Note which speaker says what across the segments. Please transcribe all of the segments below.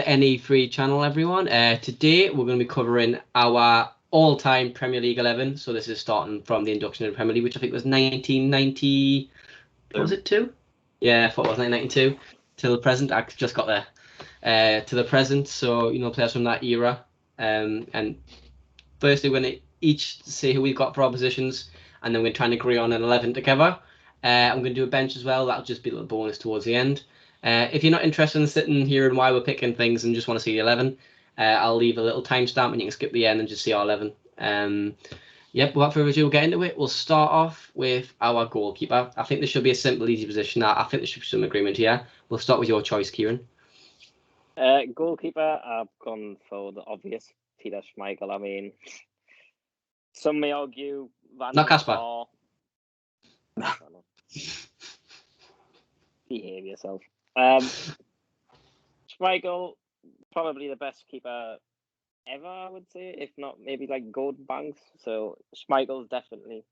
Speaker 1: NE3 channel, everyone. Today we're going to be covering our all-time Premier League 11. So this is starting from the induction in the Premier League, which I think was 1990. What was it, 2? Yeah, I thought it was 1992. Till the present. I just got there. To the present. So, players from that era. And firstly, we're going to each say who we've got for our positions, and then we're trying to agree on an 11 together. I'm going to do a bench as well. That'll just be a little bonus towards the end. If you're not interested in sitting here and why we're picking things and just want to see the 11, I'll leave a little timestamp and you can skip the end and just see our 11. Without further ado, we'll get into it. We'll start off with our goalkeeper. I think this should be a simple, easy position. I think there should be some agreement here. We'll start with your choice, Kieran.
Speaker 2: Goalkeeper, I've gone for the obvious, Peter Schmeichel. I mean, some may argue Van
Speaker 1: Not Casper.
Speaker 2: Behave yourself. Schmeichel, probably the best keeper ever, I would say, if not maybe like Gordon Banks. So Schmeichel's definitely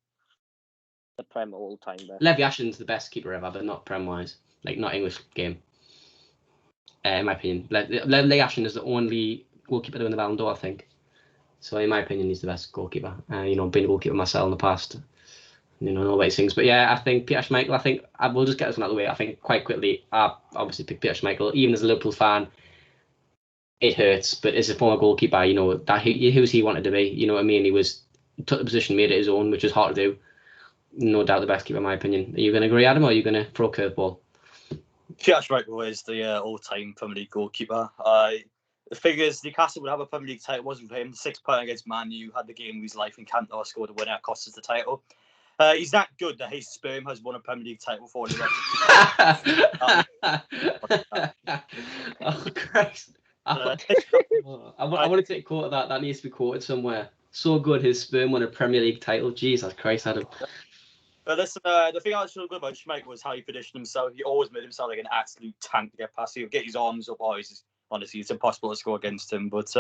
Speaker 2: the Prem all-time best.
Speaker 1: Levi Ashton's the best keeper ever, but not Prem-wise. Like, not English game. In my opinion. Levi Ashton is the only goalkeeper to win the Ballon d'Or, I think. So in my opinion, he's the best goalkeeper. Being a goalkeeper myself in the past. Know what he thinks. But yeah, I think Peter Schmeichel, I think we'll just get this one out of the way. I think quite quickly, I obviously pick Peter Schmeichel. Even as a Liverpool fan, it hurts. But as a former goalkeeper, that who's he wanted to be. You know what I mean? He took the position, made it his own, which is hard to do. No doubt the best keeper, in my opinion. Are you going to agree, Adam, or are you going to throw a curveball?
Speaker 3: Peter Schmeichel is the all-time Premier League goalkeeper. The figures, Newcastle would have a Premier League title. It wasn't for him. 6 point against Man U, had the game of his life in Cantor, scored a winner, cost us the title. He's that good that his sperm has won a Premier League title before.
Speaker 1: Oh, Christ. I want to take a quote of that. That needs to be quoted somewhere. So good, his sperm won a Premier League title. Jesus Christ, Adam.
Speaker 3: Listen, the thing I was so good about Schmeichel was how he positioned himself. He always made himself like an absolute tank to get past. He'll get his arms up. Honestly, it's impossible to score against him. But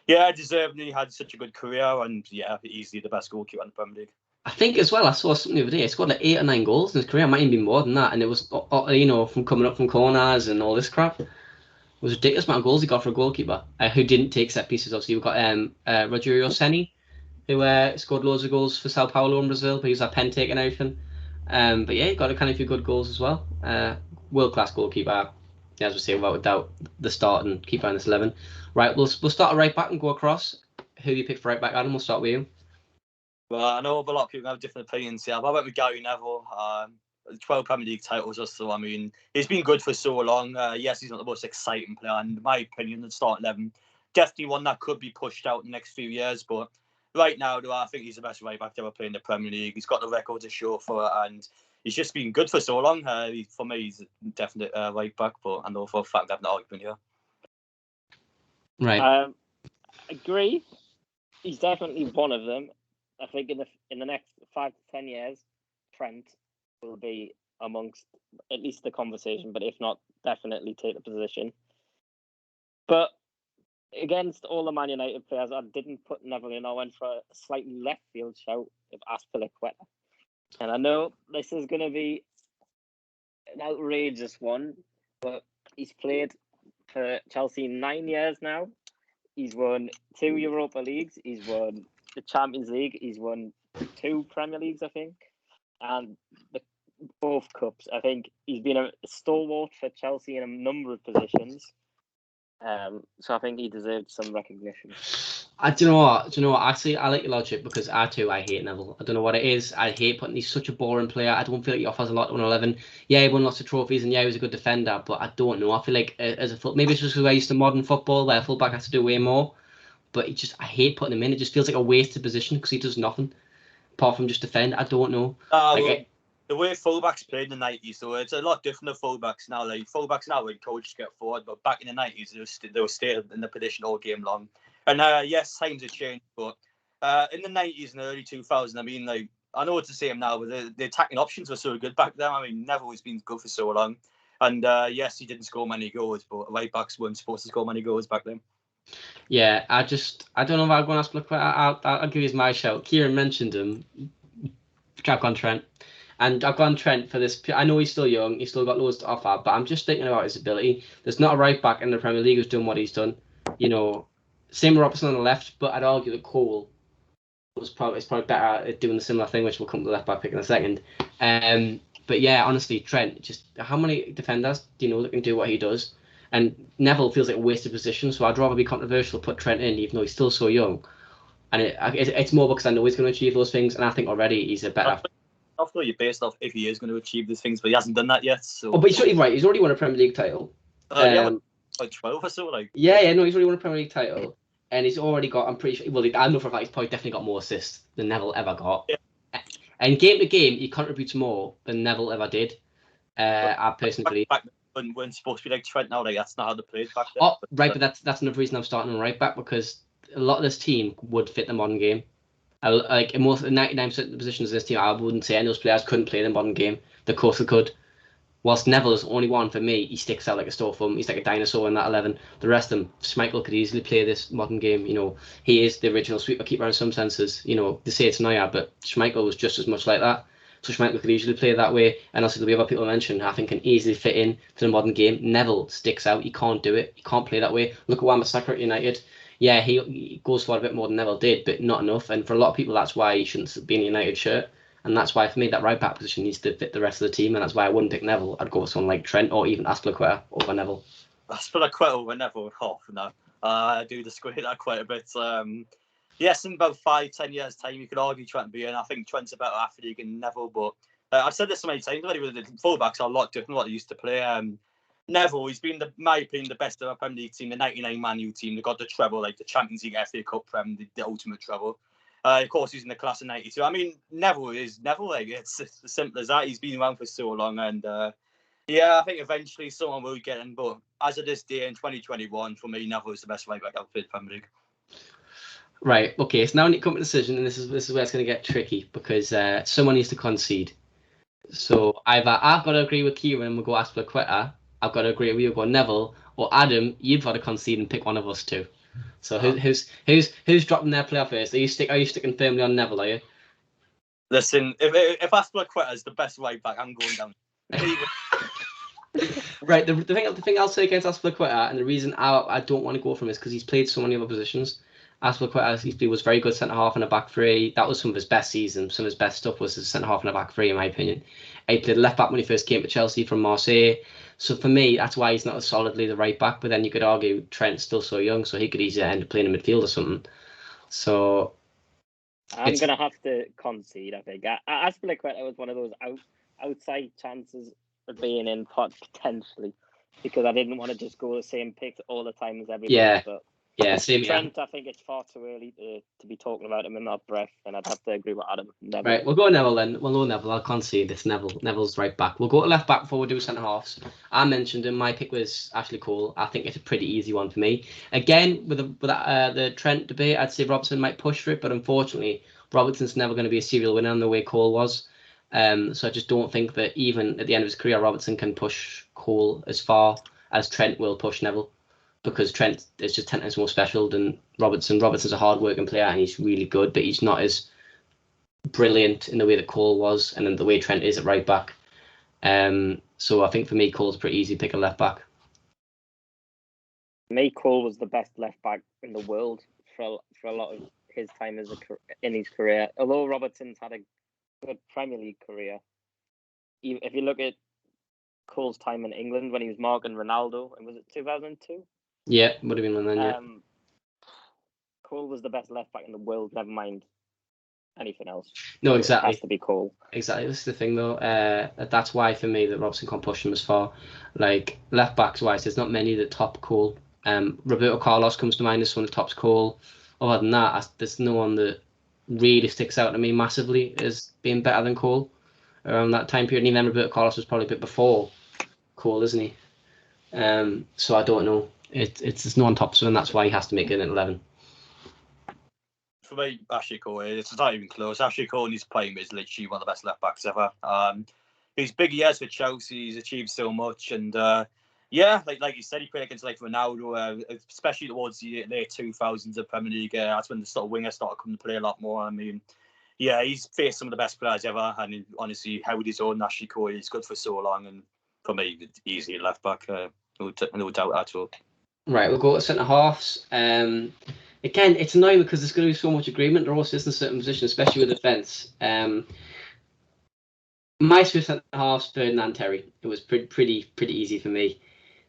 Speaker 3: deservedly, he had such a good career, and easily the best goalkeeper in the Premier League.
Speaker 1: I think as well, I saw something the other day. He scored like 8 or 9 goals in his career. It might even be more than that. And it was, from coming up from corners and all this crap. It was a ridiculous amount of goals he got for a goalkeeper who didn't take set pieces. Obviously, we've got Rogério Ceni, who scored loads of goals for Sao Paulo in Brazil, but he was a pen taking everything. But yeah, he got a kind of few good goals as well. World-class goalkeeper. As we say, without a doubt, the starting keeper in this 11. Right, we'll start at right back and go across. Who do you pick for right back, Adam? We'll start with you.
Speaker 3: Well, I know a lot of people have different opinions here, but I went with Gary Neville. 12 Premier League titles or so. I mean, he's been good for so long. Yes, he's not the most exciting player, and in my opinion, the start 11, definitely one that could be pushed out in the next few years. But right now, I think he's the best right back to ever play in the Premier League. He's got the record to show for it, and he's just been good for so long. For me, he's a definite right back, but I know for a fact I have an argument here.
Speaker 1: Right.
Speaker 2: Agree. He's definitely one of them. I think in the next 5 to 10 years, Trent will be amongst at least the conversation, but if not, definitely take the position. But against all the Man United players, I didn't put Neville in. I went for a slightly left field shout of Azpilicueta. And I know this is going to be an outrageous one, but he's played for Chelsea 9 years now. He's won 2 Europa Leagues. He's won the Champions League. He's won 2 Premier Leagues, I think, and both cups. I think he's been a stalwart for Chelsea in a number of positions. So I think he deserved some recognition.
Speaker 1: Do you know what? Actually, I like your logic because I hate Neville. I don't know what it is. I hate putting. He's such a boring player. I don't feel like he offers a lot on 11. Yeah, he won lots of trophies and yeah, he was a good defender. But I don't know. I feel like as a maybe it's just because I used to modern football where a fullback has to do way more. But I hate putting him in. It just feels like a wasted position because he does nothing apart from just defend. I don't know.
Speaker 3: The way fullbacks played in the 90s, so it's a lot different than fullbacks now. Like fullbacks now, when coaches get forward, but back in the 90s, they were staying in the position all game long. And yes, times have changed, but in the 90s and early 2000s, I mean, like I know it's the same now, but the attacking options were so good back then. I mean, Neville has been good for so long, and yes, he didn't score many goals, but right backs weren't supposed to score many goals back then.
Speaker 1: Yeah, I don't know if I'm going to ask. I'll give you my shout. Kieran mentioned him. Jack on Trent. And I've gone Trent for this. I know he's still young. He's still got loads to offer. But I'm just thinking about his ability. There's not a right back in the Premier League who's done what he's done. You know, same with Robertson on the left. But I'd argue that Cole is probably better at doing the similar thing, which we'll come to the left back pick in a second. But yeah, honestly, Trent, just how many defenders do you know that can do what he does? And Neville feels like a wasted position. So I'd rather be controversial, put Trent in, even though he's still so young. And it's more because I know he's going to achieve those things. And I think already he's a better...
Speaker 3: I thought you're based off if he is going to achieve these things, but he hasn't done that yet. So.
Speaker 1: Oh, but he's right. He's already won a Premier League title.
Speaker 3: Yeah, like 12 or so. Like.
Speaker 1: Yeah, no, he's already won a Premier League title. And he's already got, I'm pretty sure, well, I know for a fact he's probably definitely got more assists than Neville ever got. Yeah. And game to game, he contributes more than Neville ever did. I personally believe.
Speaker 3: Weren't supposed to be like Trent now, like that's not how they played back then.
Speaker 1: Oh, right, but that's another reason I'm starting on right back, because a lot of this team would fit the modern game. Like in most 99% of the positions in this team, I wouldn't say any of those players couldn't play the modern game. Of course they could. Whilst Neville is only one for me, he sticks out like a sore thumb. He's like a dinosaur in that 11. The rest of them, Schmeichel could easily play this modern game. You know, he is the original sweeper keeper in some senses. You know, they say it's Neuer, but Schmeichel was just as much like that. So Schmeichel could easily play that way. And also there'll be other people I mentioned I think can easily fit in to the modern game. Neville sticks out. He can't do it. He can't play that way. Look at Wan-Bissaka at United. Yeah, he goes for a bit more than Neville did, but not enough. And for a lot of people, that's why he shouldn't be in a United shirt. And that's why, for me, that right back position needs to fit the rest of the team. And that's why I wouldn't pick Neville. I'd go with someone like Trent or even Azpilicueta over Neville.
Speaker 3: Azpilicueta over Neville? Oh, no. I do disagree with that quite a bit. Yes, in about 5-10 years' time, you could argue Trent be in. I think Trent's a better athlete than Neville, but I've said this so many times already, the fullbacks are a lot different than what they used to play. Neville, he's been, my opinion, the best of our Premier League team, the 99 Man U team. They got the treble, like the Champions League, FA Cup, Prem, the ultimate treble. Of course, he's in the class of 92. I mean, Neville is Neville. Like, it's as simple as that. He's been around for so long. And yeah, I think eventually someone will get in. But as of this day in 2021, for me, Neville is the best right back I've played Premier League.
Speaker 1: Right. Okay. So now we need to come to a decision. And this is where it's going to get tricky, because someone needs to concede. So either I've got to agree with Kieran and we'll go Azpilicueta. I've got to agree with you, go Neville, or Adam, you've got to concede and pick one of us two. So who's dropping their player first? Are you sticking firmly on Neville? Are you?
Speaker 3: Listen, if Azpilicueta is the best right back, I'm going down.
Speaker 1: Right. The thing I'll say against Azpilicueta, and the reason I don't want to go for him is because he's played so many other positions. Azpilicueta, he was very good centre half and a back three. That was some of his best seasons. Some of his best stuff was his centre half and a back three, in my opinion. He played left back when he first came to Chelsea from Marseille. So for me, that's why he's not as solidly the right back. But then you could argue Trent's still so young, so he could easily end up playing in midfield or something. So
Speaker 2: I'm going to have to concede, I think. Azpilicueta was one of those outside chances of being in potentially, because I didn't want to just go the same pick all the time as everybody.
Speaker 1: Yeah.
Speaker 2: But
Speaker 1: yeah, same.
Speaker 2: Trent,
Speaker 1: Yeah.
Speaker 2: I think it's far too early to be talking about him in that breath, and I'd have to agree with Adam. Neville.
Speaker 1: Right, we'll go Neville then. We'll go Neville. I'll concede this. Neville's right back. We'll go to left back before we do centre halves. I mentioned him. My pick was Ashley Cole. I think it's a pretty easy one for me. Again, with the Trent debate, I'd say Robertson might push for it, but unfortunately, Robertson's never going to be a serial winner in the way Cole was. So I just don't think that even at the end of his career, Robertson can push Cole as far as Trent will push Neville. Because Trent is just 10 times more special than Robertson. Robertson's a hard-working player and he's really good, but he's not as brilliant in the way that Cole was and in the way Trent is at right back. So I think for me, Cole's pretty easy pick a left back.
Speaker 2: Me, Cole was the best left back in the world for a lot of his time in his career. Although Robertson's had a good Premier League career, if you look at Cole's time in England when he was marking Ronaldo, and was it 2002?
Speaker 1: Yeah, would have been one then, yeah.
Speaker 2: Cole was the best left back in the world, never mind anything else.
Speaker 1: No, exactly.
Speaker 2: It has to be Cole.
Speaker 1: Exactly. This is the thing, though. That's why, for me, that Robertson can't push him as far. Like, left backs wise, there's not many that top Cole. Roberto Carlos comes to mind as one that tops Cole. Other than that, there's no one that really sticks out to me massively as being better than Cole around that time period. And even Roberto Carlos was probably a bit before Cole, isn't he? So I don't know. It's no one tops him, and that's why he has to make it an 11.
Speaker 3: For me, Ashley Cole, it's not even close. Ashley Cole in his prime is literally one of the best left backs ever. He's big years for Chelsea. He's achieved so much, and yeah, like you said, he played against like Ronaldo, especially towards the late 2000s of Premier League. That's when the sort of wingers started coming to play a lot more. I mean, yeah, he's faced some of the best players ever, and he honestly held his own national career. He's good for so long, and for me, easily left back, no doubt at all.
Speaker 1: Right, we'll go to centre halves. Again, it's annoying because there's going to be so much agreement. There also is in certain positions, especially with defence. My two centre halves, Ferdinand, Terry. It was pretty easy for me.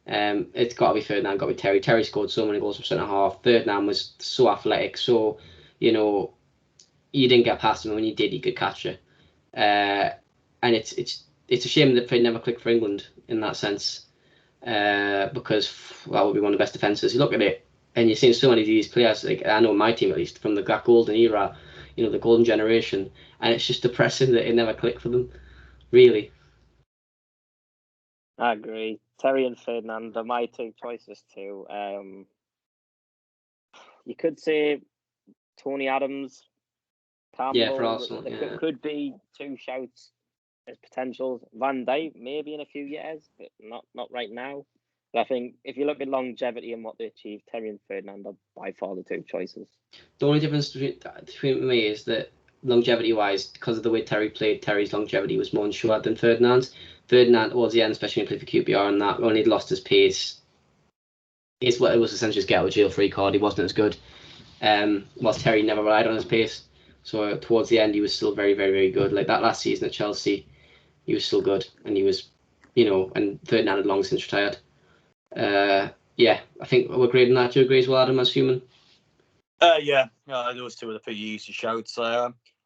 Speaker 1: It's got to be Ferdinand, got to be Terry. Terry scored so many goals from centre half. Ferdinand was so athletic, so you didn't get past him. When you did, he could catch you. And it's a shame that Fred never clicked for England in that sense, because that would be one of the best defences. You look at it, and you're seeing so many of these players. Like I know my team at least from that golden era, the golden generation, and it's just depressing that it never clicked for them. Really.
Speaker 2: I agree. Terry and Ferdinand are my two choices too. You could say Tony Adams, Campbell.
Speaker 1: Yeah, for Arsenal.
Speaker 2: There could be two shouts as potentials. Van Dijk maybe in a few years, but not right now. But I think if you look at longevity and what they achieved, Terry and Ferdinand are by far the two choices.
Speaker 1: The only difference between me is that longevity-wise, because of the way Terry played, Terry's longevity was more insured than Ferdinand's. Ferdinand towards the end, especially when he played for QPR and that, when he'd lost his pace, it was essentially just get out of jail free card. He wasn't as good. Whilst Terry never relied on his pace. So towards the end, he was still very, very, very good. Like that last season at Chelsea, he was still good, and he was, and Ferdinand had long since retired. Yeah, I think we're grading that. Do you agree as well, Adam, as human?
Speaker 3: Yeah, those two are the pretty easy shouts.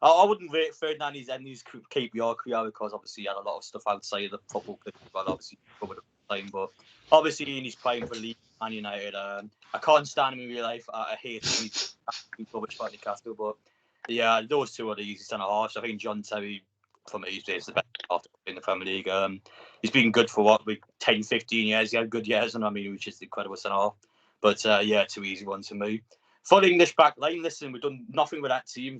Speaker 3: I wouldn't rate Ferdinand in his KPR career because obviously he had a lot of stuff outside of the football club, but obviously covered at the time. But obviously in his playing for the league, Man United, I can't stand him in real life. I hate him. He's rubbish for Newcastle, but yeah, those two are the easiest centre halves. I think John Terry, for me, is the best half in the Premier League. He's been good for 10, 15 years. He had good years, and which is incredible centre half. But yeah, two easy ones for me. For the English back line, listen, we've done nothing with that team.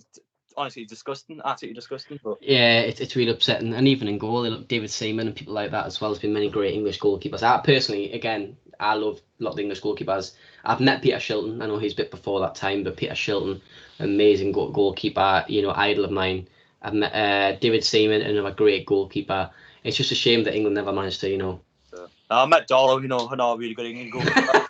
Speaker 3: Honestly, disgusting, absolutely disgusting. But
Speaker 1: yeah, it's really upsetting. And even in goal, David Seaman and people like that as well. There's been many great English goalkeepers. I personally, again, I love a lot of the English goalkeepers. I've met Peter Shilton. I know he's a bit before that time, but Peter Shilton, amazing goalkeeper, idol of mine. I've met David Seaman, another great goalkeeper. It's just a shame that England never managed to,
Speaker 3: I met Darlow, another really good England goalkeeper.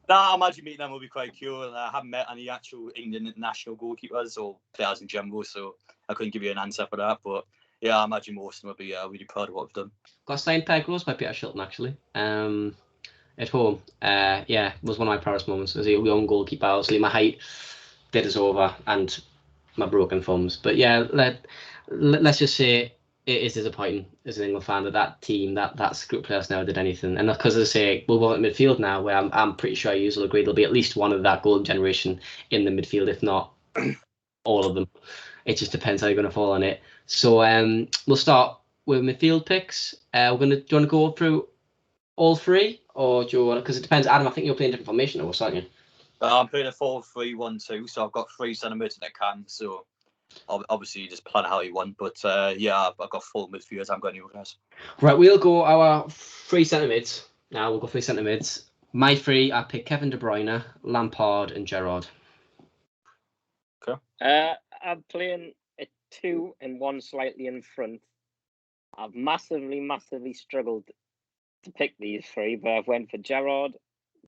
Speaker 3: I imagine meeting them will be quite cool. I haven't met any actual England international goalkeepers or players in general, so I couldn't give you an answer for that. But yeah, I imagine most of them will be really proud of what we've done.
Speaker 1: Got a signed pair of gloves by Peter Shilton, actually. At home. Yeah, it was one of my proudest moments as a young goalkeeper. Obviously, my height did us over and my broken thumbs. But yeah, let's just say it is disappointing as an England fan that team, that group of players never did anything. And because, as I say, we're going to midfield now, where I'm pretty sure you will agree there'll be at least one of that golden generation in the midfield, if not all of them. It just depends how you're going to fall on it. So we'll start with midfield picks. Do you want to go through all three, or do you want? Because it depends. Adam, I think you're playing different formation, or aren't you?
Speaker 3: I'm playing a 4-3-1-2, so I've got 3 centre-mids in the can. So obviously you just plan how you want, but yeah, I've got full midfielders. I'm going to guys.
Speaker 1: Right, we'll go our 3 centre-mids. Now we'll go 3 centre-mids. My 3, I pick Kevin De Bruyne, Lampard, and Gerrard.
Speaker 3: Okay.
Speaker 2: I'm playing a 2 and 1 slightly in front. I've massively struggled to pick these 3, but I've went for Gerrard,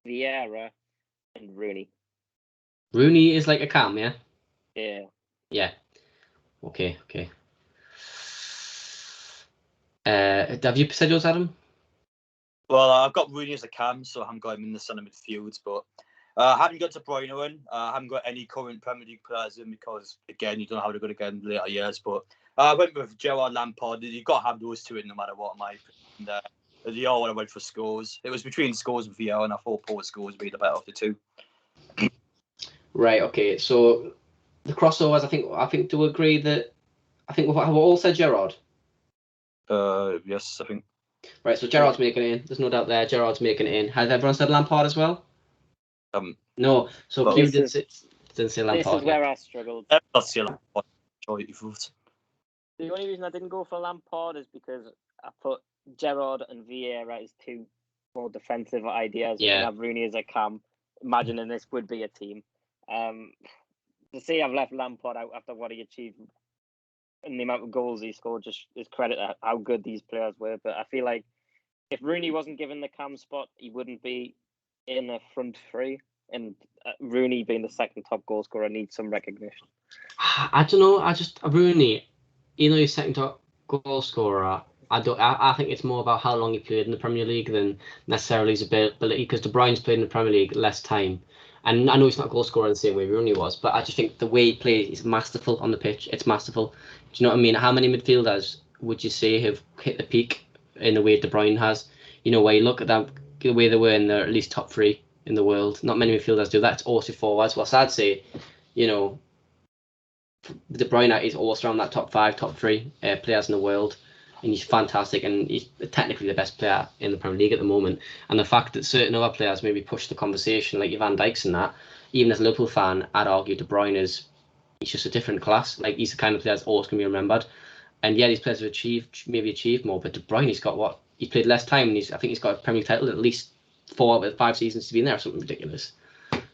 Speaker 2: Vieira, and Rooney.
Speaker 1: Rooney is like a cam, yeah?
Speaker 2: Yeah.
Speaker 1: Yeah. Okay. Have you said yours, Adam?
Speaker 3: Well, I've got Rooney as a cam, so I haven't got him in the centre midfields, but I haven't got De Bruyne in. I haven't got any current Premier League players in because, again, you don't know how they're going to get in later years. But I went with Gerrard, Lampard. You've got to have those two in no matter what, in my opinion. The other one I went for Scholes. It was between Scholes and Vieira, and I thought Paul Scholes would be the better of the two.
Speaker 1: Right, okay. So the crossovers, I think do we agree that we've all said Gerrard?
Speaker 3: Yes, I think.
Speaker 1: Right, so Gerrard's making it in. There's no doubt there. Gerrard's making it in. Has everyone said Lampard as well? No. So Q didn't say Lampard.
Speaker 2: This is where I struggled.
Speaker 3: That's your Lampard choice.
Speaker 2: The only reason I didn't go for Lampard is because I put Gerrard and Vieira as 2 more defensive ideas.
Speaker 1: Yeah.
Speaker 2: And have Rooney as a cam. Imagining this would be a team. to say I've left Lampard out after what he achieved and the amount of goals he scored just is credit to how good these players were. But I feel like if Rooney wasn't given the cam spot, he wouldn't be in the front three. And Rooney being the second top goal scorer needs some recognition.
Speaker 1: I don't know. Rooney, even though he's second top goal scorer, I think it's more about how long he played in the Premier League than necessarily his ability. Because De Bruyne's played in the Premier League less time, and I know he's not a goal scorer in the same way Rooney was, but I just think the way he plays is masterful on the pitch. It's masterful. Do you know what I mean? How many midfielders would you say have hit the peak in the way De Bruyne has? You know, where you look at them, the way they were in the at least top three in the world. Not many midfielders do that. It's also forwards. Well, so I'd say, you know, De Bruyne is always around that top 5, top 3 players in the world, and he's fantastic, and he's technically the best player in the Premier League at the moment. And the fact that certain other players maybe push the conversation, like Van Dijk's and that, even as a Liverpool fan, I'd argue De Bruyne he's just a different class. Like, he's the kind of player that's always going to be remembered. And yeah, these players have achieved more, but De Bruyne, he's played less time, and I think he's got a Premier League title at least 4 out of 5 seasons to be in there, or something ridiculous.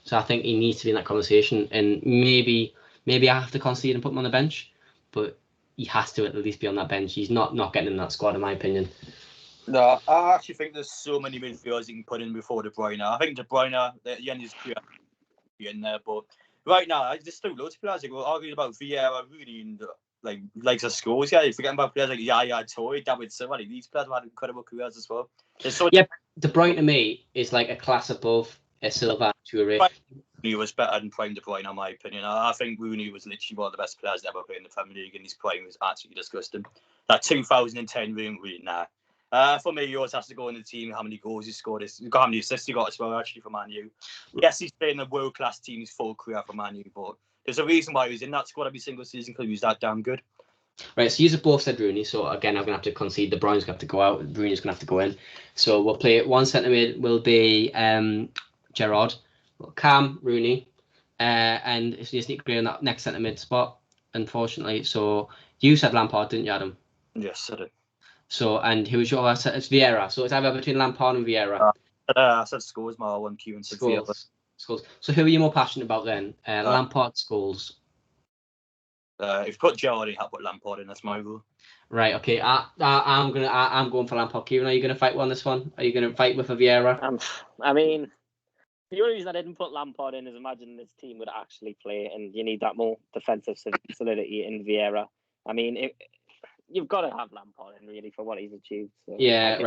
Speaker 1: So I think he needs to be in that conversation, and maybe I have to concede and put him on the bench, but he has to at least be on that bench. He's not getting in that squad, in my opinion.
Speaker 3: No, I actually think there's so many midfielders you can put in before De Bruyne. I think De Bruyne, at the end of his career, be in there, but right now, there's still loads of players. We're arguing about Vieira, Rooney, and likes of scores. Yeah, you're forgetting about players like Yaya Toure, David Silva. These players have had incredible careers as well.
Speaker 1: De Bruyne to me is like a class above Silva and Toure.
Speaker 3: Rooney was better than Prime De Bruyne, in my opinion. I think Rooney was literally one of the best players ever played in the Premier League, and his prime was absolutely disgusting. That 2010 Rooney, nah. For me, he always has to go in the team. How many goals he scored? How many assists he got as well, actually, for Man U. Yes, he's playing a world-class team his full career for Man U, but there's a reason why he was in that squad every single season, because he was that damn good.
Speaker 1: Right, so you both said Rooney, so again, I'm going to have to concede. De Bruyne's going to have to go out, Rooney's going to have to go in. So we'll play one centre mid, will be Gerrard, Cam, Rooney, and it's just Nick Gray on that next centre mid spot, unfortunately. So you said Lampard, didn't you, Adam?
Speaker 3: Yes, I did.
Speaker 1: So, and who was your? It's Vieira. So it's either between Lampard and Vieira.
Speaker 3: I said Scholes, my one. Keane said Vieira.
Speaker 1: Scholes. So who are you more passionate about then? Lampard, Scholes.
Speaker 3: If you put Gerrard in, I'll put Lampard in. That's my rule.
Speaker 1: Right. Okay. I'm going for Lampard. Kieran, are you going to fight on this one? Are you going to fight with a Vieira?
Speaker 2: I mean, the only reason I didn't put Lampard in is imagine this team would actually play, and you need that more defensive solidity in Vieira. I mean, you've got to have Lampard in really for what he's achieved. So
Speaker 1: yeah.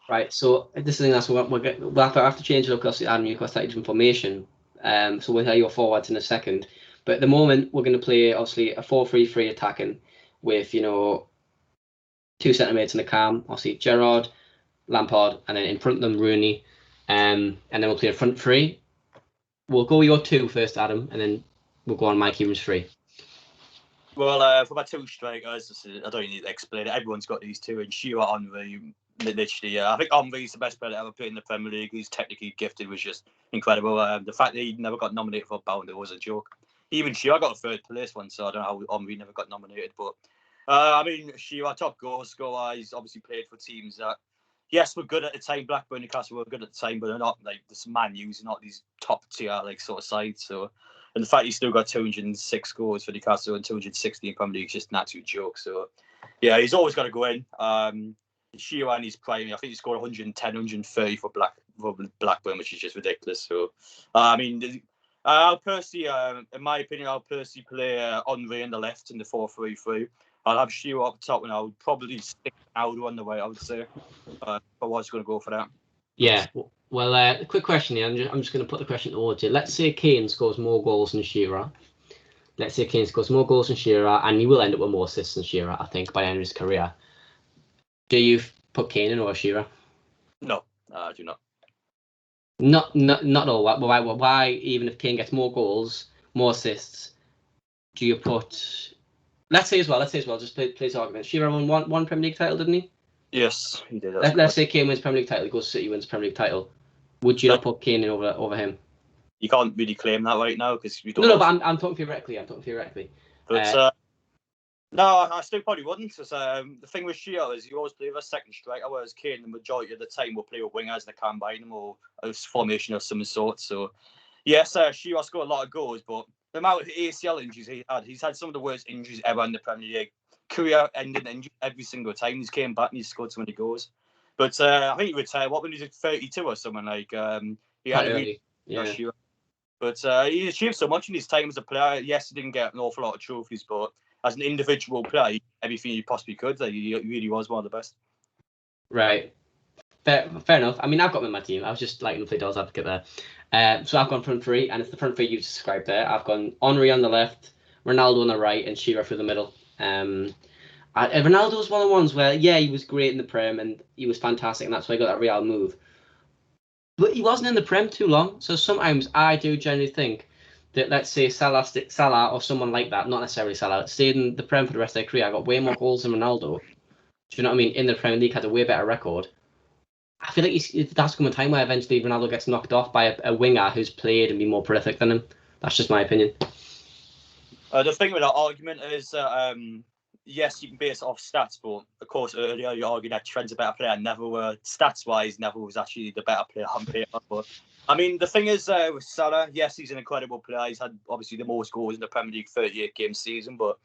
Speaker 1: Right. So this is the thing that's we'll have to change it up because Adam, you've got slightly different formation. So we'll hear your forwards in a second. But at the moment, we're going to play, obviously, a 4-3-3 attacking with, 2 centre mids and a Cam. Obviously, Gerrard, Lampard, and then in front of them, Rooney. And then we'll play a front 3. We'll go with your 2 first, Adam, and then we'll go on Mike Kieran's 3.
Speaker 3: Well, for my 2 strikers, I don't need to explain it. Everyone's got these 2, and Shearer, Henry, literally. I think Henry's the best player that ever played in the Premier League. He's technically gifted, was just incredible. The fact that he never got nominated for a Ballon d'Or was a joke. Even Shearer got a 3rd place one, so I don't know how Henry never got nominated. But, I mean, Shearer, top goal scorer, he's obviously played for teams that, yes, were good at the time. Blackburn, Newcastle were good at the time, but they're not like this Man U's, not these top tier sort of sides. So, and the fact he's still got 206 goals for Newcastle and 260 in Premier League is just an absolute joke. So, yeah, he's always got to go in. Shearer in his prime, I think he scored 110, 130 for Blackburn, which is just ridiculous. So, I mean, I'll personally, in my opinion, play Henry on the left in the 4-3-3. I'll have Shearer up top, and I would probably stick Aldo on the way, I would say. But I was going to go for that.
Speaker 1: Yeah. Well, quick question here. I'm just going to put the question towards you. Let's say Keane scores more goals than Shearer. And he will end up with more assists than Shearer, I think, by the end of his career. Do you put Keane in or Shearer?
Speaker 3: No, I do not.
Speaker 1: Not all. Why? Even if Keane gets more goals, more assists, do you put? Let's say as well. Just play this argument. Shearer won one Premier League title, didn't he?
Speaker 3: Yes, he did.
Speaker 1: Let's say Keane wins Premier League title. He goes to City, wins Premier League title. Would you not put Keane in over him?
Speaker 3: You can't really claim that right now because we don't.
Speaker 1: No, but I'm talking theoretically.
Speaker 3: But no, I still probably wouldn't. Because the thing with Shearer is you always play with a second striker, whereas Keane, the majority of the time, will play with wingers that can combine them or a formation of some sort. So, yes, Shearer scored a lot of goals, but the amount of ACL injuries he's had some of the worst injuries ever in the Premier League. Career-ending injury every single time. He's came back and he's scored so many goals. But I think he retired. What when he was 32 or something like? He had
Speaker 1: early. Yeah.
Speaker 3: But he achieved so much in his time as a player. Yes, he didn't get an awful lot of trophies, but as an individual player, everything he possibly could. He really was one of the best.
Speaker 1: Right. Fair enough. I mean, I've got him in my team. I was just like to play devil's advocate there. So I've gone front three, and it's the front three you described there. I've gone Henry on the left, Ronaldo on the right, and Shearer through the middle. Ronaldo was one of the ones where, yeah, he was great in the Prem, and he was fantastic, and that's why he got that Real move. But he wasn't in the Prem too long, so sometimes I do generally think that, let's say, Salah or someone like that, not necessarily Salah, stayed in the Prem for the rest of their career, got way more goals than Ronaldo. Do you know what I mean? In the Premier League, had a way better record. I feel like that's come a time where eventually Ronaldo gets knocked off by a winger who's played and been more prolific than him. That's just my opinion.
Speaker 3: The thing with that argument is, yes, you can base it off stats, but of course earlier you argued that Trent's a better player. Neville, stats-wise, Neville was actually the better player on paper. But I mean, the thing is with Salah, yes, he's an incredible player. He's had obviously the most goals in the Premier League 38-game season, but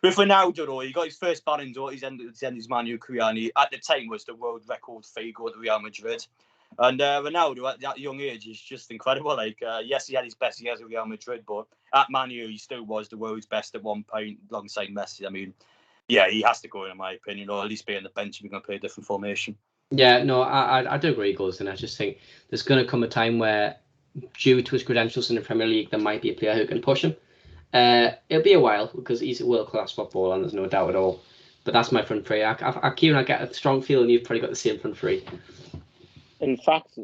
Speaker 3: with Ronaldo, though, he got his first Ballon d'Or. He's ended his Man U career, and he, at the time, was the world record for goal to Real Madrid. And Ronaldo, at that young age, is just incredible. Like, yes, he had his best years at Real Madrid, but at Man U, he still was the world's best at one point, alongside Messi. I mean, yeah, he has to go in my opinion, or at least be on the bench if we're going to play a different formation.
Speaker 1: Yeah, no, I do agree he goes in. I just think there's going to come a time where, due to his credentials in the Premier League, there might be a player who can push him. It'll be a while because he's a world-class footballer, and there's no doubt at all. But that's my front three. Kieran, I get a strong feeling you've probably got the same front three.
Speaker 2: In fact,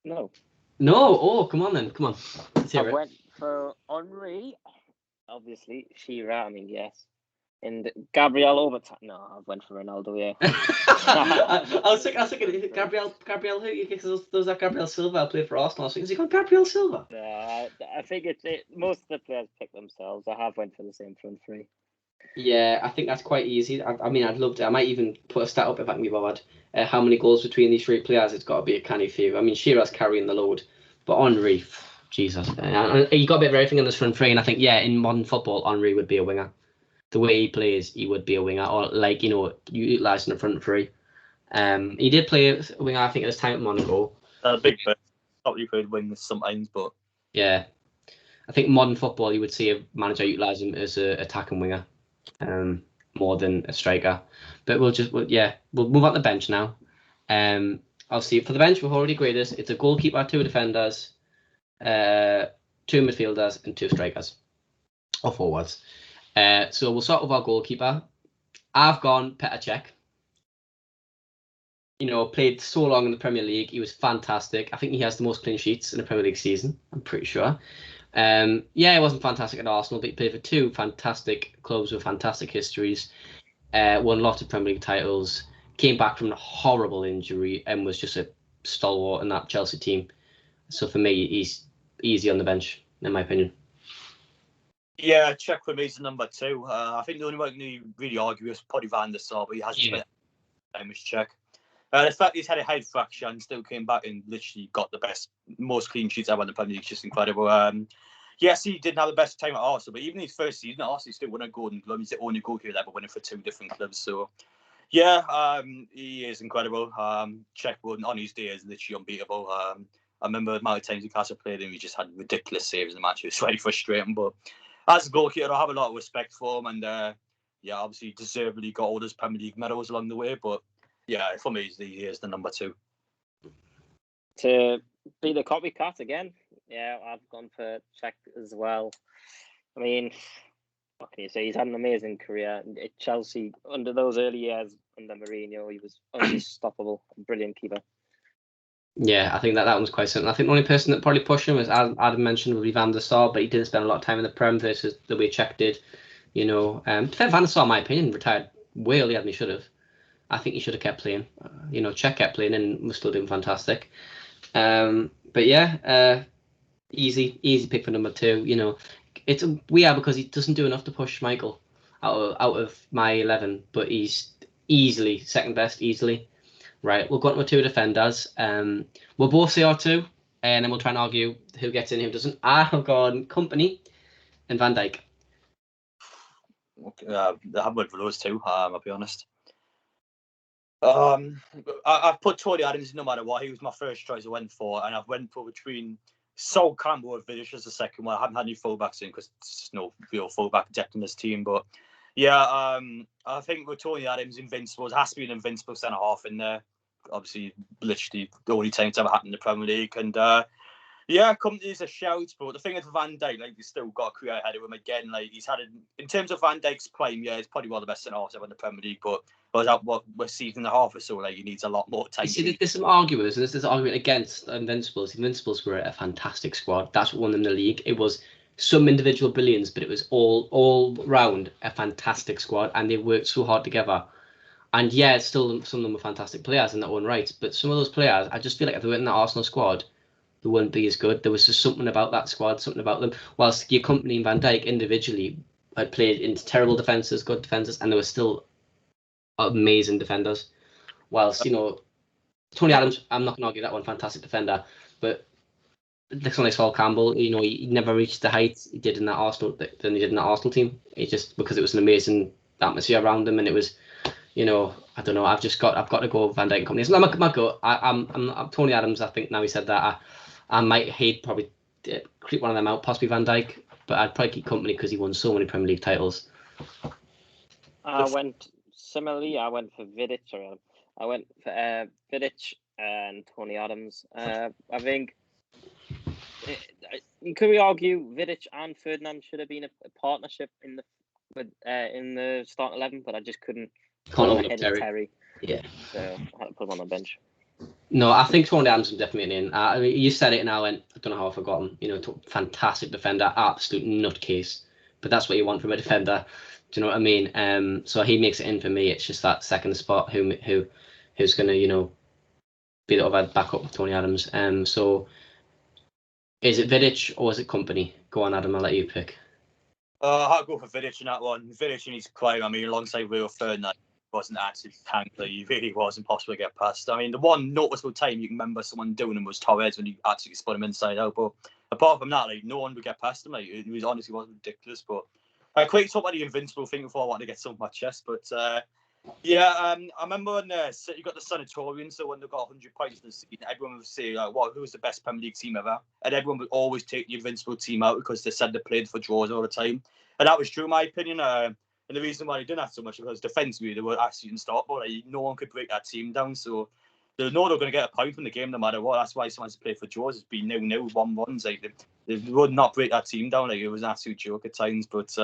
Speaker 2: no.
Speaker 1: No? Oh, come on then. Come on.
Speaker 2: I went for Henry, obviously. Shearer, I mean, yes. And Gabriel over time. No, I went for Ronaldo, yeah.
Speaker 1: I was thinking Gabriel who? Because there's that Gabriel Silva I played for Arsenal. I was thinking, is he called Gabriel Silva?
Speaker 2: I think most of the players pick themselves. I have went for the same front three.
Speaker 1: Yeah, I think that's quite easy. I mean, I'd love to. I might even put a stat up if I can be bothered. How many goals between these three players? It's got to be a canny few. I mean, Shearer's carrying the load, but Henry, Jesus, he got a bit of everything in this front three, and I think, yeah, in modern football, Henry would be a winger. The way he plays, he would be a winger, or like, you know, utilising the front three. He did play a winger, I think, at his time at Monaco.
Speaker 3: Big bit. Probably played wings sometimes, but
Speaker 1: yeah, I think modern football, you would see a manager utilise him as an attacking winger, more than a striker. But we'll move on to the bench now. I'll see for the bench. We've already agreed this. It's a goalkeeper, 2 defenders, 2 midfielders, and 2 strikers or forwards. So we'll start with our goalkeeper. I've gone Petr Cech. You know, played so long in the Premier League. He was fantastic. I think he has the most clean sheets in a Premier League season. I'm pretty sure. Yeah, he wasn't fantastic at Arsenal, but he played for 2 fantastic clubs with fantastic histories. Won lots of Premier League titles. Came back from a horrible injury and was just a stalwart in that Chelsea team. So for me, he's easy on the bench, in my opinion.
Speaker 3: Yeah, Cech for me is number 2. I think the only one you really argue is probably Van der Sar, but he hasn't been time as Cech. The fact he's had a head fracture and still came back and literally got the most clean sheets ever in the Premier League is just incredible. Yes, he didn't have the best time at Arsenal, but even his first season at Arsenal, he still won a Golden Glove. He's the only goalkeeper ever winning for 2 different clubs. So, yeah, he is incredible. Cech on his day is literally unbeatable. I remember the amount of times Newcastle played him, he just had ridiculous saves in the match. It was very frustrating, but as a goalkeeper, I have a lot of respect for him, and yeah, obviously deservedly got all those Premier League medals along the way. But yeah, for me, he is the number 2.
Speaker 2: To be the copycat again, yeah, I've gone for Cech as well. I mean, what can you say? He's had an amazing career at Chelsea. Under those early years under Mourinho, he was unstoppable, brilliant keeper. Yeah,
Speaker 1: I think that one was quite simple. I think the only person that probably pushed him, as Adam mentioned, would be Van der Sar, but he didn't spend a lot of time in the Prem versus the way Cech did. You know, Van der Sar, in my opinion, retired way earlier than he should have. I think he should have kept playing. You know, Cech kept playing and was still doing fantastic. But yeah, easy pick for number 2. You know, it's weird because he doesn't do enough to push Michael out of my 11, but he's easily second best, easily. Right, we'll go on to 2 defenders. We'll both say our 2, and then we'll try and argue who gets in, who doesn't. I've gone Company. and Van Dijk?
Speaker 3: Okay, I have went for those two. I'll be honest. I've put Tony Adams no matter what. He was my first choice I went for, and I've went for between Sol Campbell and Vidic as the second one. I haven't had any fullbacks in because there's no real fullback depth in this team. But yeah, I think with Tony Adams, invincible. It has to be an invincible centre half in there. Obviously, literally the only time it's ever happened in the Premier League. And yeah, Company's a shout, but the thing is Van Dijk, like, he's still got a career ahead of him again. Like, he's had in terms of Van Dijk's prime, yeah, he's probably one of the best centre halves ever in the Premier League. But what we're season and a half or so, like, he needs a lot more time.
Speaker 1: You see, there's some arguments, and there's this argument against Invincibles. Invincibles were a fantastic squad. That's what won them the league. It was some individual brilliance, but it was all round a fantastic squad, and they worked so hard together. And yeah, still some of them were fantastic players in their own right, but some of those players, I just feel like if they were in the Arsenal squad, they wouldn't be as good. There was just something about that squad, something about them. Whilst your Company and Van Dijk individually had played into terrible defences, good defences, and they were still amazing defenders. Whilst, Tony Adams, I'm not going to argue that one, fantastic defender, but looks like Sol Campbell, he never reached the heights he did in that Arsenal team. It just because it was an amazing atmosphere around him, and it was, I don't know. I've got to go Van Dijk and Company. It's not my go. I'm Tony Adams. I think now he said that I might probably creep one of them out, possibly Van Dijk, but I'd probably keep Company because he won so many Premier League titles.
Speaker 2: I went similarly. I went for Vidic. I went for Vidic and Tony Adams. I think. Could we argue Vidic and Ferdinand should have been a partnership in the start 11, but I just couldn't.
Speaker 1: Can't overlook Terry.
Speaker 2: Yeah. So I had to put him on the bench.
Speaker 1: No, I think Tony Adams is definitely in. I mean, you said it, and I went. I don't know how I've forgotten. Fantastic defender, absolute nutcase. But that's what you want from a defender. Do you know what I mean? So he makes it in for me. It's just that second spot who's going to be the other backup with Tony Adams. So is it Vidic or is it Company? Go on, Adam. I'll let you pick.
Speaker 3: I'll go for Vidic in that one. Vidic in his prime. I mean, alongside Rio Ferdinand, wasn't actually tank. He really was impossible to get past. I mean, the one noticeable time you can remember someone doing him was Torres when he actually spun him inside out. But apart from that, no one would get past him. It was honestly ridiculous. But I quickly talk about the invincible thing before I want to get something off my chest. But I remember when City got the Sanatorium, so when they got 100 points in the season, everyone would say, who was the best Premier League team ever? And everyone would always take the invincible team out because they said they played for draws all the time. And that was true, in my opinion. And the reason why they didn't have so much was defensively, they were actually unstoppable. No one could break that team down. So they know they're going to get a point from the game no matter what. That's why someone has to play for draws. It's been 0-0, 1-1s. They would not break that team down. It was an absolute joke at times. But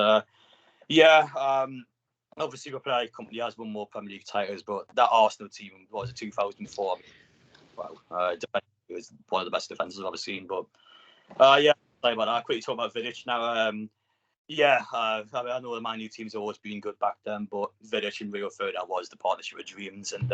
Speaker 3: obviously, the Company has won more Premier League titles, but that Arsenal team was a 2004. It was one of the best defenders I've ever seen. But sorry about that. I'll quickly talk about Vidic now. I know the Man U team's always been good back then, but Vidic and Rio Ferdinand was the partnership of dreams. And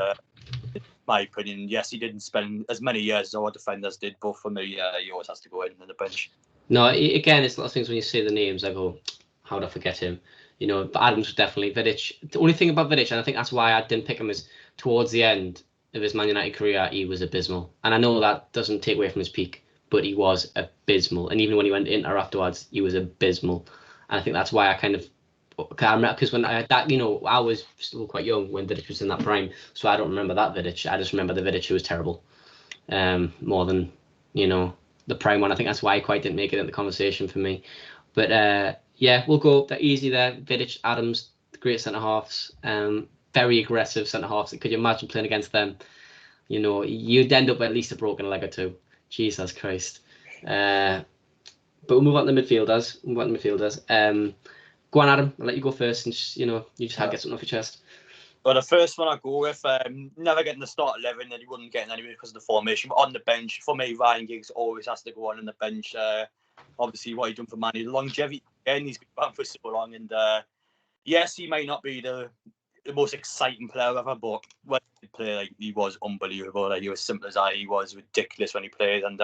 Speaker 3: in my opinion, yes, he didn't spend as many years as our defenders did, but for me, he always has to go in the bench.
Speaker 1: No, again, it's a lot of things when you say the names, I go, how would I forget him? But Adams was definitely Vidic. The only thing about Vidic, and I think that's why I didn't pick him, is towards the end of his Man United career, he was abysmal. And I know that doesn't take away from his peak, but he was abysmal. And even when he went to Inter afterwards, he was abysmal. And I think that's why I kind of, because when I was still quite young when Vidic was in that prime, so I don't remember that Vidic. I just remember the Vidic who was terrible, more than the prime one. I think that's why he quite didn't make it in the conversation for me. But we'll go that easy there. Vidic, Adams, great centre halves, very aggressive centre halves. Could you imagine playing against them? You'd end up with at least a broken leg or two. Jesus Christ. But we'll move on to the midfielders. Go on, Adam. I'll let you go first, and you just had to get something off your chest.
Speaker 3: Well, the first one I go with, never getting the start 11, and he wouldn't get anywhere because of the formation. But on the bench, for me, Ryan Giggs always has to go on the bench. Obviously, what he's done for Man U, longevity. Again, he's been around for so long, and yes, he may not be the most exciting player ever, but when he played, he was unbelievable. He was simple as that. He was ridiculous when he played, and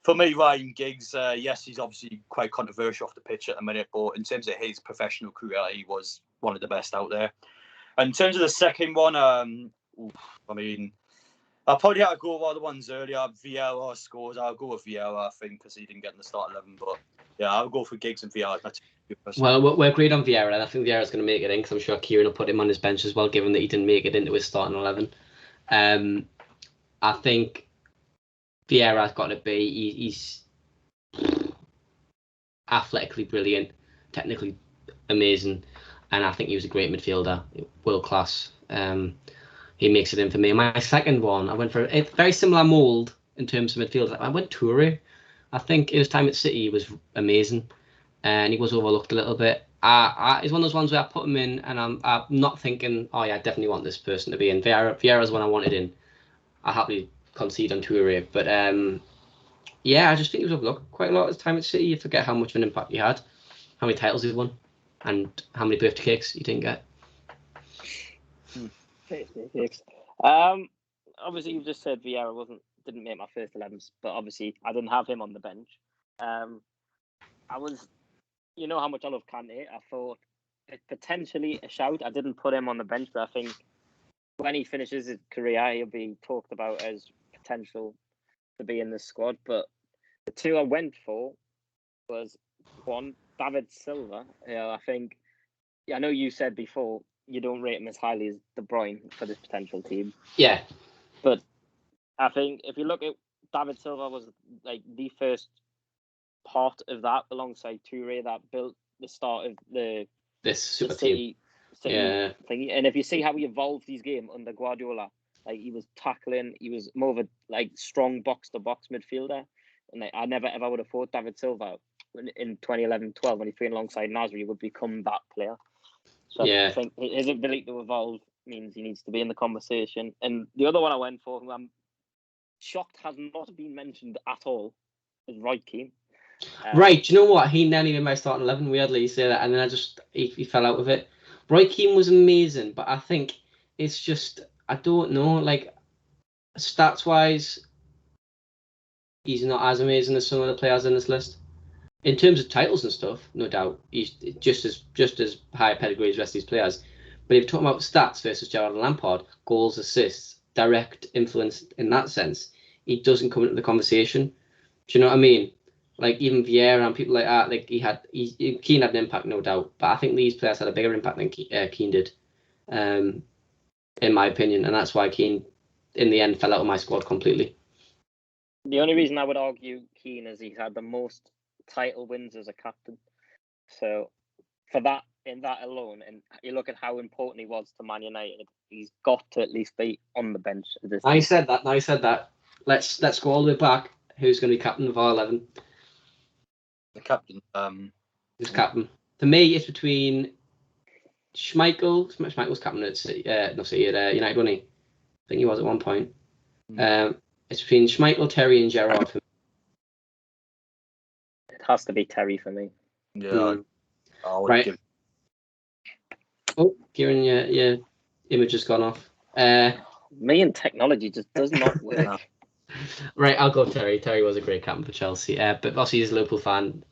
Speaker 3: for me, Ryan Giggs, yes, he's obviously quite controversial off the pitch at the minute, but in terms of his professional career, he was one of the best out there. And in terms of the second one, I'll probably have to go with one of the ones earlier. Vieira scores. I'll go with Vieira, I think, because he didn't get in the start 11. But yeah, I'll go for Giggs and Vieira.
Speaker 1: Well, we're agreed on Vieira, and I think Vieira's going to make it in because I'm sure Kieran will put him on his bench as well, given that he didn't make it into his starting 11. I think Vieira's got to be. He's athletically brilliant, technically amazing, and I think he was a great midfielder, world class. He makes it in for me. My second one, I went for a very similar mould in terms of midfield. I went Toure. I think his time at City he was amazing, and he was overlooked a little bit. He's one of those ones where I put him in, and I'm not thinking, oh yeah, I definitely want this person to be in. Vieira's one I wanted in. I happily concede on Toure, but yeah, I just think he was overlooked quite a lot of his time at City. You forget how much of an impact he had, how many titles he won, and how many birthday cakes he didn't get.
Speaker 2: Obviously, you've just said Vieira didn't make my first 11s, but obviously I didn't have him on the bench. You know how much I love Kante. I thought it potentially a shout. I didn't put him on the bench, but I think when he finishes his career, he'll be talked about as potential to be in the squad. But the two I went for was one, David Silva. I know you said before you don't rate him as highly as De Bruyne for this potential team.
Speaker 1: Yeah.
Speaker 2: But I think if you look at David Silva was like the first part of that alongside Toure that built the start of
Speaker 1: this super
Speaker 2: City
Speaker 1: yeah.
Speaker 2: thingy. And if you see how he evolved his game under Guardiola, like he was tackling, he was more of a strong box to box midfielder. And I never ever would have thought David Silva in 2011-12 when he's playing alongside Nasri would become that player. So I think his ability to evolve means he needs to be in the conversation. And the other one I went for, who I'm shocked has not been mentioned at all, is Roy Keane.
Speaker 1: Right, do you know what? He nearly made my starting 11, weirdly, you say that, and then he fell out of it. Roy Keane was amazing, but I think it's just, I don't know, like, stats-wise, he's not as amazing as some of the players in this list. In terms of titles and stuff, no doubt, he's just as high pedigree as the rest of these players. But if you're talking about stats versus Gerrard and Lampard, goals, assists, direct influence in that sense, he doesn't come into the conversation. Do you know what I mean? Like even Vieira and people like that, like Keane had an impact, no doubt. But I think these players had a bigger impact than Keane did, in my opinion, and that's why Keane, in the end, fell out of my squad completely.
Speaker 2: The only reason I would argue Keane is he's had the most title wins as a captain. So for that, in that alone, and you look at how important he was to Man United, he's got to at least be on the bench.
Speaker 1: I said that. Let's go all the way back. Who's going to be captain of our 11?
Speaker 3: The captain.
Speaker 1: Who's captain? For me, it's between Schmeichel. Schmeichel's captain at United, wasn't he? I think he was at one point. It's between Schmeichel, Terry, and Gerrard.
Speaker 2: It has to be Terry for me.
Speaker 3: Yeah.
Speaker 1: Right. Oh, Kieran, your image has gone off.
Speaker 2: Me and technology just does not work.
Speaker 1: Right, I'll go Terry. Terry was a great captain for Chelsea. But obviously he's a Liverpool fan.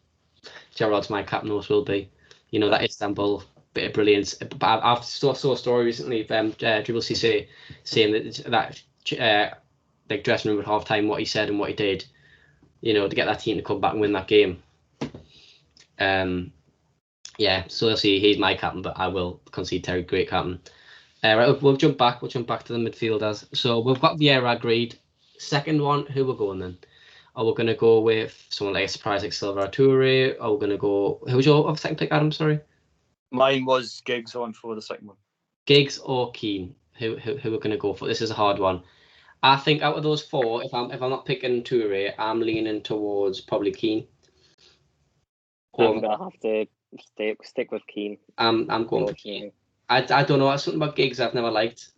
Speaker 1: Gerrard's my captain, always will be. You know, that Istanbul bit of brilliance. But I've saw a story recently of Dribble Cissé saying that like dressing room at half time, what he said and what he did, you know, to get that team to come back and win that game. Yeah, so you'll see he's my captain, but I will concede Terry, great captain. Right, we'll jump back to the midfielders. So we've got Vieira agreed. Second one, who we're going then? Are we going to go with someone like a surprise like Silva or Toure? Are we going to go... Who was your second pick, Adam? Sorry.
Speaker 3: Mine was Giggs on for the second one.
Speaker 1: Giggs or Keane? Who we're going to go for? This is a hard one. I think out of those four, if I'm not picking Toure, I'm leaning towards probably Keane.
Speaker 2: I'm going to have to stick with Keane.
Speaker 1: I'm going for Keane. I don't know. It's something about Giggs I've never liked.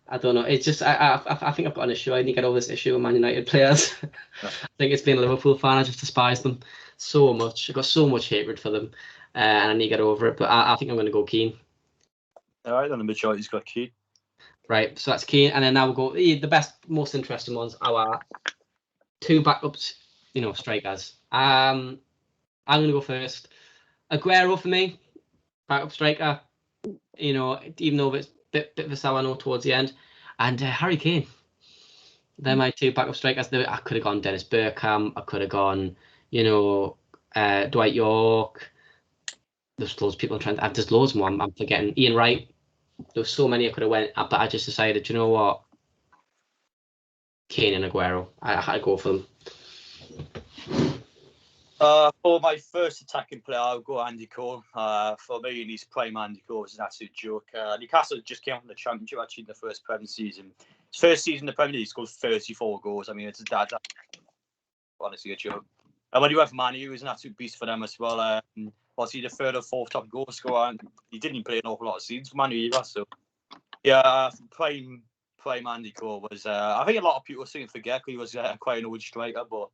Speaker 1: I don't know. It's just I think I've got an issue. I need to get over this issue with Man United players. I think it's being a Liverpool fan. I just despise them so much. I've got so much hatred for them, and I need to get over it. But I think I'm going to go Keane.
Speaker 3: All right, then the majority's got Keane.
Speaker 1: Right, so that's Keane, and then now we'll go the best, most interesting ones. Our two backups, strikers. I'm going to go first. Aguero for me, backup striker. Even though it's a bit of a sour note towards the end, and Harry Kane. They're my two backup strikers. I could have gone Dennis Bergkamp. I could have gone, Dwight York. There's loads of people trying. There's loads more. I'm forgetting. Ian Wright. There's so many I could have went, but I just decided, you know what? Keane and Aguero. I had to go for them.
Speaker 3: For my first attacking player, I'll go Andy Cole. For me, in his prime, Andy Cole was an absolute joke. Newcastle just came from the Championship actually in the first Premier season. His first season in the Premier League, he scored 34 goals. I mean, it's honestly a joke. And when he went for Man U, he was an absolute beast for them as well. Was he the third or fourth top goal scorer? And he didn't even play an awful lot of seasons for Man U either. So, yeah, prime Andy Cole was. I think a lot of people seem to forget he was quite an old striker, but.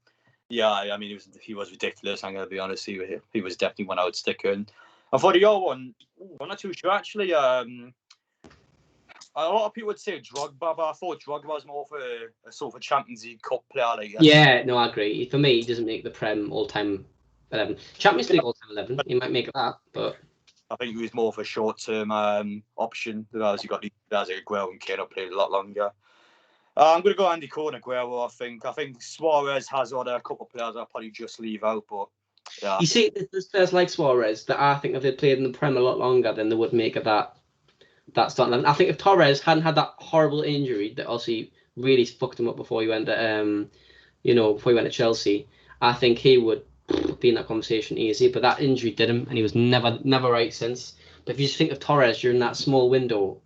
Speaker 3: Yeah, I mean, he was ridiculous. I'm going to be honest. He was definitely one I would stick in. And for the other one, I'm not too sure. Actually, a lot of people would say Drogba, but I thought Drogba was more of a sort of a Champions League Cup player. Like,
Speaker 1: yeah, no, I agree. For me, he doesn't make the Prem all-time 11. Champions League all-time 11. He might make that, but
Speaker 3: I think he was more of a short-term option. Whereas you got the guys like Aguero and Keane who played a lot longer. I'm going to go Andy Cole and Aguero, I think Suarez has a couple of players I'll probably just leave out, but yeah.
Speaker 1: You see, there's players like Suarez that I think if they played in the Prem a lot longer, then they would make it that starting 11. I think if Torres hadn't had that horrible injury that obviously really fucked him up before he went to Chelsea, I think he would be in that conversation easy, but that injury did him and he was never right since. But if you just think of Torres during that small window,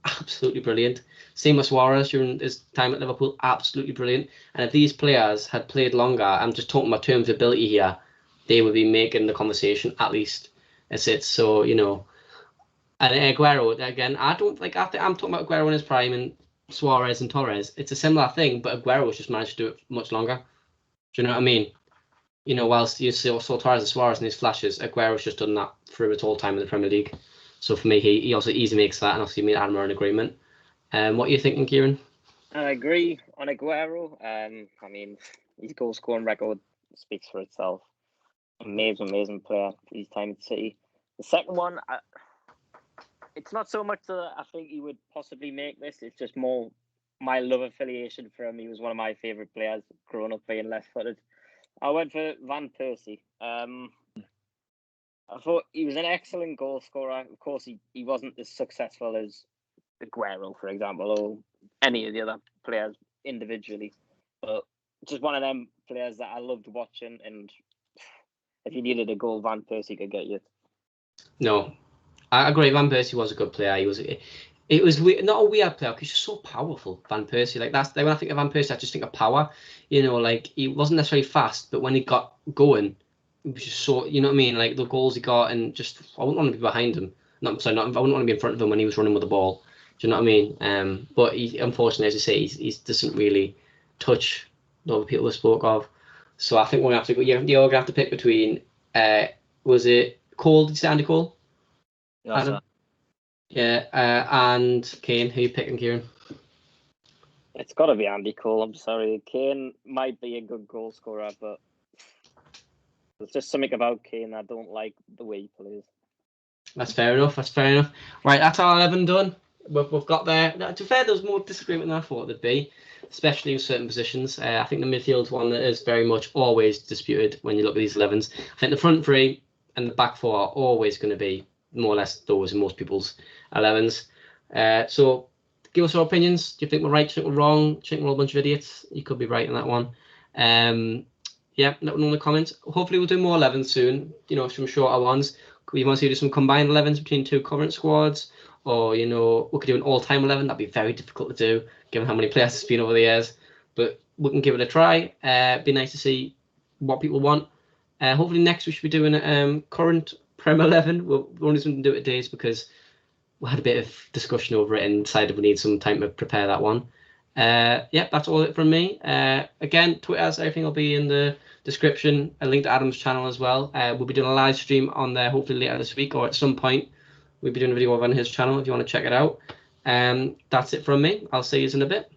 Speaker 1: absolutely brilliant. Same with Suarez during his time at Liverpool, absolutely brilliant. And if these players had played longer, I'm just talking about terms of ability here, they would be making the conversation at least as it's so, And Aguero, again, I'm talking about Aguero in his prime and Suarez and Torres. It's a similar thing, but Aguero's just managed to do it much longer. Do you know what I mean? Whilst you saw Torres and Suarez in his flashes, Aguero's just done that through its whole time in the Premier League. So for me, he also easily makes that, and obviously me and Adam are in agreement. What are you thinking, Kieran?
Speaker 2: I agree on Aguero. I mean, his goal scoring record speaks for itself. Amazing player for his time at City. The second one, it's not so much that I think he would possibly make this. It's just more my love affiliation for him. He was one of my favourite players growing up being left-footed. I went for Van Persie. I thought he was an excellent goal scorer. Of course, he wasn't as successful as Aguero, for example, or any of the other players individually. But just one of them players that I loved watching, and if you needed a goal, Van Persie could get you.
Speaker 1: No, I agree. Van Persie was a good player. It was not a weird player because he's just so powerful. Van Persie, when I think of Van Persie, I just think of power. He wasn't necessarily fast, but when he got going, it was just so. You know what I mean? Like the goals he got, and just I wouldn't want to be behind him. I wouldn't want to be in front of him when he was running with the ball. Do you know what I mean? But he, unfortunately, as you say, he doesn't really touch the other people we spoke of. So I think we're gonna have to go. You're gonna have to pick between. Was it Cole? Did you say Andy Cole?
Speaker 3: Yeah. Adam?
Speaker 2: Yeah,
Speaker 1: and Keane. Who are you picking, Kieran?
Speaker 2: It's got to be Andy Cole. I'm sorry, Keane might be a good goal scorer, but there's just something about Keane I don't like the way he plays.
Speaker 1: That's fair enough. Right, that's our 11 done. We've got there. To be fair, there's more disagreement than I thought there'd be, especially in certain positions. I think the midfield's one that is very much always disputed when you look at these 11s. I think the front three and the back four are always going to be more or less those in most people's 11s. So give us our opinions. Do you think we're right? Do you think we're wrong? Do you think we're all a bunch of idiots? You could be right on that one. Let me know in the comments. Hopefully we'll do more 11s soon. Some shorter ones. We want to do some combined 11s between two current squads, or we could do an all-time 11. That'd be very difficult to do given how many players there's been over the years. But we can give it a try. Be nice to see what people want. Hopefully next we should be doing a current Prem 11. We're only going to do it days because we had a bit of discussion over it and decided we need some time to prepare that one. That's all it from me. Again, Twitter's, everything will be in the description. A link to Adam's channel as well. We'll be doing a live stream on there hopefully later this week, or at some point we'll be doing a video over on his channel if you want to check it out. That's it from me. I'll see you in a bit.